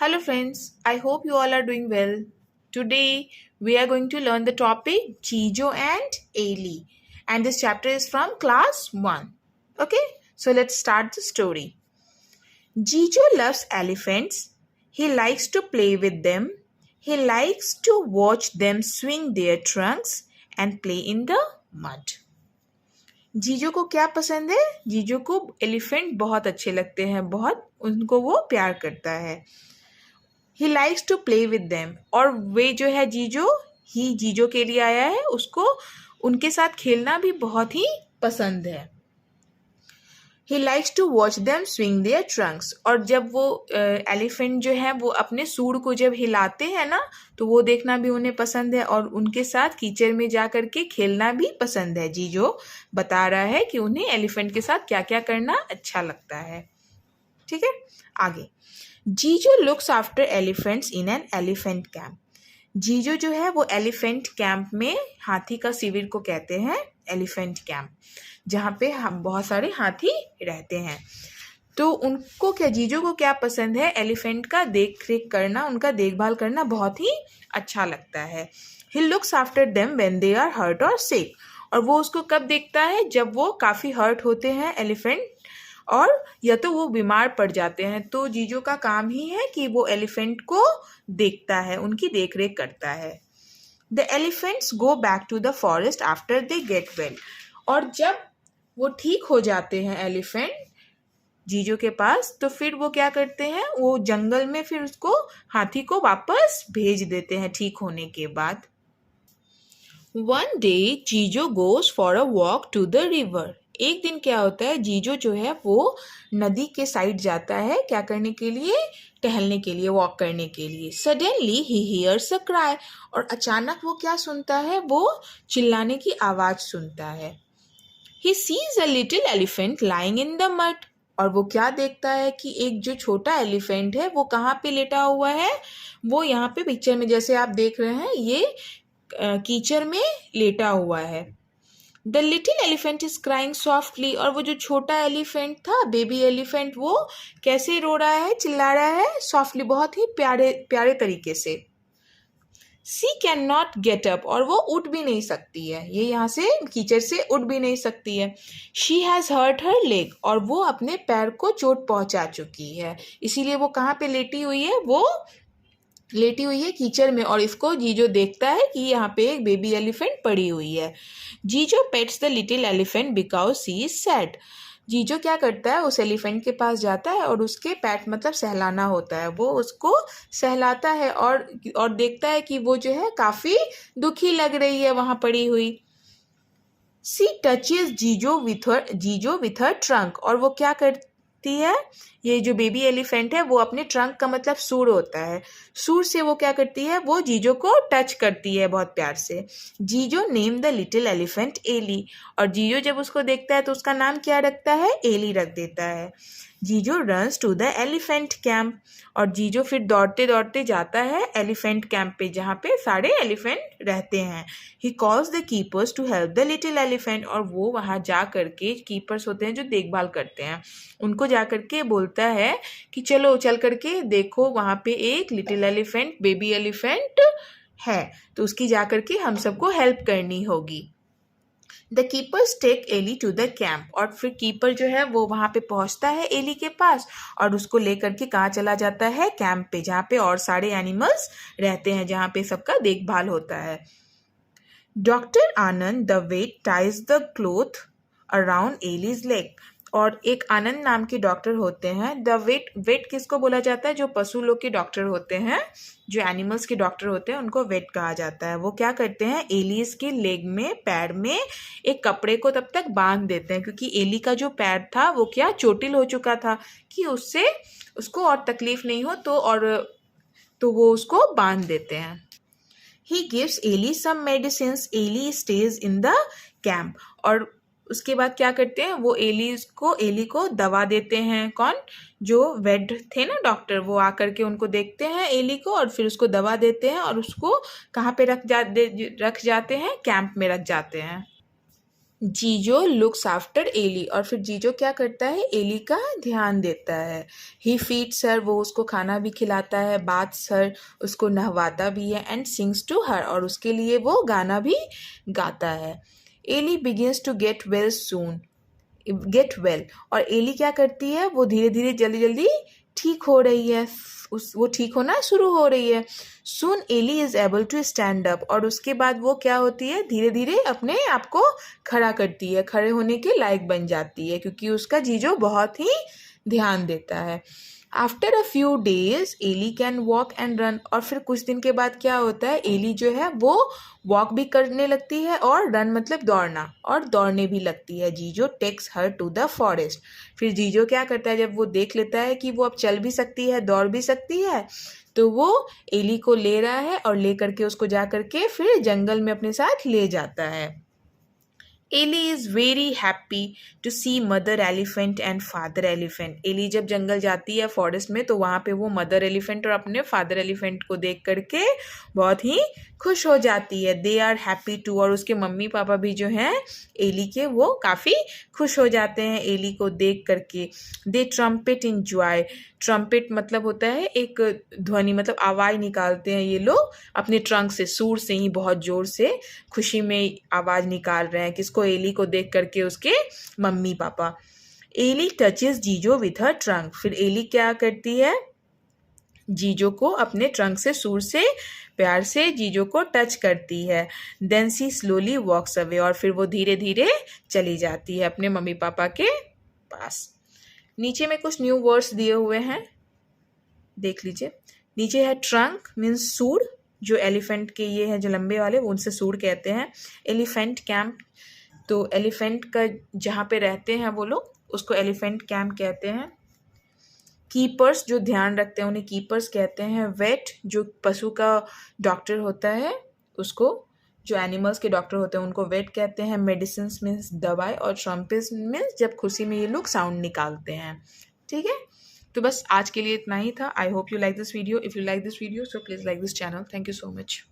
Hello friends, I hope you all are doing well. Today we are going to learn the topic Jijo and Ailey, and this chapter is from class 1. Okay, so let's start the story. Jijo loves elephants. He likes to play with them. He likes to watch them swing their trunks and play in the mud. जीजो को क्या पसंद है? जीजो को elephant बहुत अच्छे लगते हैं, बहुत उनको वो प्यार करता है. He likes to play with them, और वे जो है जीजो के लिए आया है, उसको उनके साथ खेलना भी बहुत ही पसंद है. He likes to watch them swing their trunks, और जब वो एलिफेंट जो है वो अपने सूंड को जब हिलाते हैं ना, तो वो देखना भी उन्हें पसंद है, और उनके साथ कीचड़ में जा करके खेलना भी पसंद है. जीजो बता रहा है कि उन्हें एलिफेंट के साथ क्या क्या करना अच्छा लगता है. ठीक है, आगे. Jijo looks after elephants in an elephant camp. Jijo जो है वो एलिफेंट कैंप में, हाथी का शिविर को कहते हैं एलिफेंट कैंप, जहाँ पे बहुत सारे हाथी रहते हैं. तो उनको क्या, जीजो को क्या पसंद है? एलिफेंट का देख रेख करना, उनका देखभाल करना बहुत ही अच्छा लगता है. He looks after them when they are hurt और सिक, और वो उसको कब देखता है? जब वो काफ़ी हर्ट होते हैं एलिफेंट, और या तो वो बीमार पड़ जाते हैं. तो जीजो का काम ही है कि वो एलिफेंट को देखता है, उनकी देख रेख करता है. The elephants go back to the forest after they get well, और जब वो ठीक हो जाते हैं एलिफेंट जीजो के पास, तो फिर वो क्या करते हैं? वो जंगल में फिर उसको, हाथी को वापस भेज देते हैं ठीक होने के बाद. One day Jijo goes for a walk to the river. एक दिन क्या होता है, जीजो जो है वो नदी के साइड जाता है, क्या करने के लिए? टहलने के लिए, वॉक करने के लिए. Suddenly he hears a cry, और अचानक वो क्या सुनता है? वो चिल्लाने की आवाज़ सुनता है. He sees a little elephant lying in the mud, और वो क्या देखता है कि एक जो छोटा एलिफेंट है वो कहाँ पे लेटा हुआ है? वो यहाँ पे पिक्चर में जैसे आप देख रहे हैं, ये कीचड़ में लेटा हुआ है. The little elephant is crying softly, और वो जो छोटा एलिफेंट था, बेबी एलिफेंट, वो कैसे रो रहा है, चिल्ला रहा है? सॉफ्टली, बहुत ही प्यारे प्यारे तरीके से. सी कैन नॉट गेट अप, और वो उठ भी नहीं सकती है, ये यहाँ से कीचड़ से उठ भी नहीं सकती है. She has hurt her leg, और वो अपने पैर को चोट पहुँचा चुकी है, इसीलिए वो कहाँ पे लेटी हुई है? वो लेटी हुई है कीचड़ में, और इसको जीजो देखता है कि यहाँ पे एक बेबी एलिफेंट पड़ी हुई है. Jijo pets the little elephant because she is sad. Jijo क्या करता है? उस एलिफेंट के पास जाता है और उसके पैट मतलब सहलाना होता है, वो उसको सहलाता है, और देखता है कि वो जो है काफ़ी दुखी लग रही है वहाँ पड़ी हुई. सी टचेज जीजो विथ हर ट्रंक, और वो क्या करती है? ये जो बेबी एलिफेंट है वो अपने ट्रंक का मतलब सूंड होता है, सूंड से वो क्या करती है? वो जीजो को टच करती है बहुत प्यार से. Jijo name the little elephant Ellie, और जीजो जब उसको देखता है तो उसका नाम क्या रखता है? एली रख देता है. Jijo runs to the elephant camp, और जीजो फिर दौड़ते दौड़ते जाता है एलिफेंट कैंप पे, जहाँ पे सारे एलिफेंट रहते हैं. He calls the keepers to help the little elephant, और वो वहाँ जा करके, कीपर्स होते हैं जो देखभाल करते हैं, उनको जा करके बोलता है कि चलो चल करके देखो, वहाँ पे एक लिटिल एलिफेंट, बेबी एलिफेंट है, तो उसकी जा करके हम सबको हेल्प करनी होगी. The keepers take Ellie to the camp, और फिर कीपर जो है वो वहाँ पे पहुँचता है एली के पास, और उसको लेकर के कहाँ चला जाता है? कैंप पे, जहाँ पे और सारे एनिमल्स रहते हैं, जहाँ पे सबका देखभाल होता है. Doctor Anand the vet ties the cloth around Ellie's leg, और एक आनंद नाम के डॉक्टर होते हैं. द वेट किसको बोला जाता है? जो पशु लोग के डॉक्टर होते हैं, जो एनिमल्स के डॉक्टर होते हैं, उनको वेट कहा जाता है. वो क्या करते हैं? एलीज के लेग में, पैर में एक कपड़े को तब तक बांध देते हैं, क्योंकि एली का जो पैर था वो क्या, चोटिल हो चुका था, कि उससे उसको और तकलीफ नहीं हो, तो वो उसको बांध देते हैं. He gives Ellie some medicines, Ellie stays in the camp, और उसके बाद क्या करते हैं? वो एली को दवा देते हैं. कौन? जो वेट थे ना डॉक्टर, वो आकर के उनको देखते हैं एली को, और फिर उसको दवा देते हैं, और उसको कहाँ पे रख जाते हैं? कैंप में रख जाते हैं. जीजो लुक्स आफ्टर एली, और फिर जीजो क्या करता है, एली का ध्यान देता है। ही फीड्स हर, वो उसको खाना भी खिलाता है, बाथ्स हर, उसको नहवाता भी है, एंड सिंग्स टू हर, और उसके लिए वो गाना भी गाता है। Ellie begins to get well soon, get well, और एली क्या करती है, वो धीरे धीरे जल्दी जल्दी ठीक हो रही है, वो ठीक होना शुरू हो रही है। Soon Ellie is able to stand up, और उसके बाद वो क्या होती है, धीरे धीरे अपने आप को खड़ा करती है, खड़े होने के लायक बन जाती है, क्योंकि उसका जीजो बहुत ही ध्यान देता है। After a few days Ellie can walk and run, और फिर कुछ दिन के बाद क्या होता है, एली जो है वो वॉक भी करने लगती है, और रन मतलब दौड़ना, और दौड़ने भी लगती है। Jijo takes her to the forest, फिर जीजो क्या करता है, जब वो देख लेता है कि वो अब चल भी सकती है, दौड़ भी सकती है, तो वो एली को ले रहा है, और ले करके उसको जा करके फिर जंगल में अपने साथ ले जाता है। Ellie is very happy to see mother elephant and father elephant. Ellie जब जंगल जाती है फॉरेस्ट में, तो वहाँ पे वो मदर एलिफेंट और अपने फादर एलिफेंट को देख करके बहुत ही खुश हो जाती है। दे आर हैप्पी टू, और उसके मम्मी पापा भी जो हैं एली के, वो काफ़ी खुश हो जाते हैं एली को देख करके। दे ट्रम्पेट इन जॉय, ट्रम्पेट मतलब होता है एक ध्वनि, मतलब आवाज़ निकालते हैं ये लोग अपने ट्रंक से, सूर से ही बहुत ज़ोर से खुशी में आवाज़ निकाल रहे हैं। किसको, एली को देख करके उसके mummy papa. Ellie touches Jijo with her trunk, फिर एली क्या करती है, जीजो को अपने ट्रंक से, सूर से प्यार से जीजो को टच करती है। देन सी स्लोली वॉक्स अवे, और फिर वो धीरे धीरे चली जाती है अपने मम्मी पापा के पास। नीचे में कुछ न्यू वर्ड्स दिए हुए हैं, देख लीजिए। नीचे है ट्रंक मीन्स सूर, जो एलिफेंट के ये हैं जो लंबे वाले, वो उनसे सूर कहते हैं। एलिफेंट कैंप, तो एलिफेंट का जहाँ पे रहते हैं वो लोग, उसको एलिफेंट कैंप कहते हैं। कीपर्स, जो ध्यान रखते हैं उन्हें कीपर्स कहते हैं। वेट, जो पशु का डॉक्टर होता है उसको, जो एनिमल्स के डॉक्टर होते हैं उनको वेट कहते हैं। मेडिसिन मीन्स दवाई, और ट्रम्पेट्स मीन्स जब खुशी में ये लोग साउंड निकालते हैं। ठीक है, तो बस आज के लिए इतना ही था। I hope you like this video. If you like this video so please like this channel. Thank you so much.